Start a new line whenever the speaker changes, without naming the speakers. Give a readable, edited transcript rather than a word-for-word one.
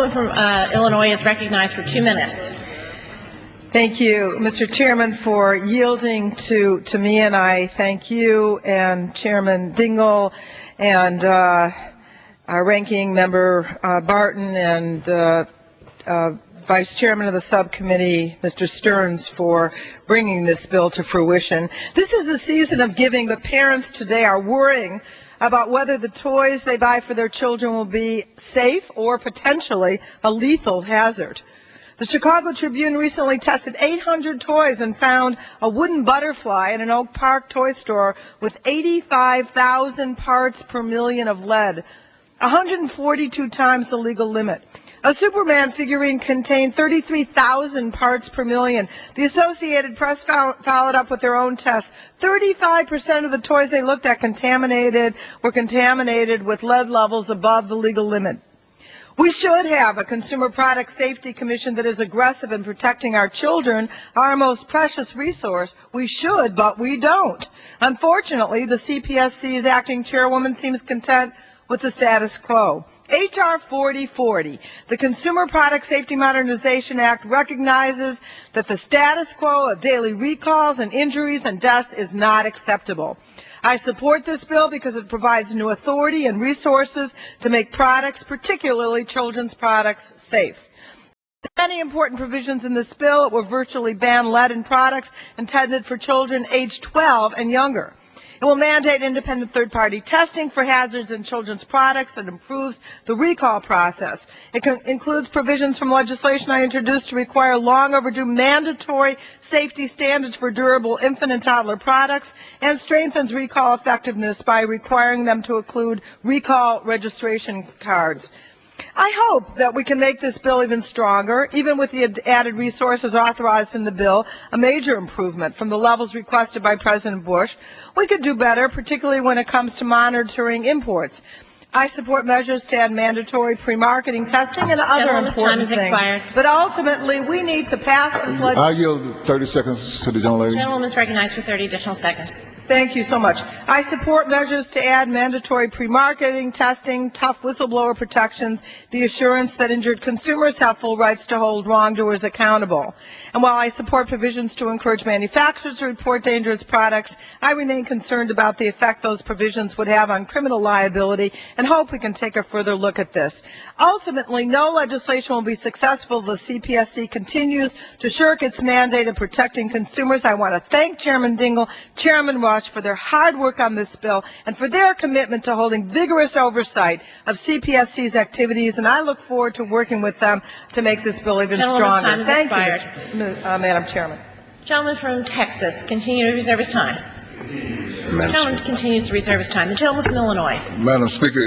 gentleman from Illinois is recognized for 2 minutes.
Thank you, Mr. Chairman, for yielding to me, and I thank you and Chairman Dingell and our ranking member Barton and Vice Chairman of the subcommittee, Mr. Stearns, for bringing this bill to fruition. This is a season of giving, but parents today are worrying about whether the toys they buy for their children will be safe or potentially a lethal hazard. The Chicago Tribune recently tested 800 toys and found a wooden butterfly in an Oak Park toy store with 85,000 parts per million of lead, 142 times the legal limit. A Superman figurine contained 33,000 parts per million. The Associated Press followed up with their own tests. 35% of the toys they looked at were contaminated with lead levels above the legal limit. We should have a Consumer Product Safety Commission that is aggressive in protecting our children, our most precious resource. We should, but we don't. Unfortunately, the CPSC's acting chairwoman seems content with the status quo. H.R. 4040, the Consumer Product Safety Modernization Act, recognizes that the status quo of daily recalls and injuries and deaths is not acceptable. I support this bill because it provides new authority and resources to make products, particularly children's products, safe. Many important provisions in this bill. It will virtually ban lead in products intended for children aged 12 and younger. It will mandate independent third-party testing for hazards in children's products and improves the recall process. It includes provisions from legislation I introduced to require long-overdue mandatory safety standards for durable infant and toddler products and strengthens recall effectiveness by requiring them to include recall registration cards. I hope that we can make this bill even stronger, even with the added resources authorized in the bill, a major improvement from the levels requested by President Bush. We could do better, particularly when it comes to monitoring imports. I support measures to add mandatory pre-marketing testing and other important things. Expired. But ultimately, we need to pass this legislation.
I yield 30 seconds to the gentlelady.
The gentlewoman is recognized for 30 additional seconds.
Thank you so much. I support measures to add mandatory pre-marketing testing, tough whistleblower protections, the assurance that injured consumers have full rights to hold wrongdoers accountable. And while I support provisions to encourage manufacturers to report dangerous products, I remain concerned about the effect those provisions would have on criminal liability and hope we can take a further look at this. Ultimately, no legislation will be successful if the CPSC continues to shirk its mandate of protecting consumers. I want to thank Chairman Dingell, Chairman Rush for their hard work on this bill and for their commitment to holding vigorous oversight of CPSC's activities, and I look forward to working with them to make this bill even stronger. Thank you, Madam Chairman.
Gentleman from Texas, continue to reserve his time. The gentleman continues to reserve his time. The gentleman from Illinois.
Madam Speaker,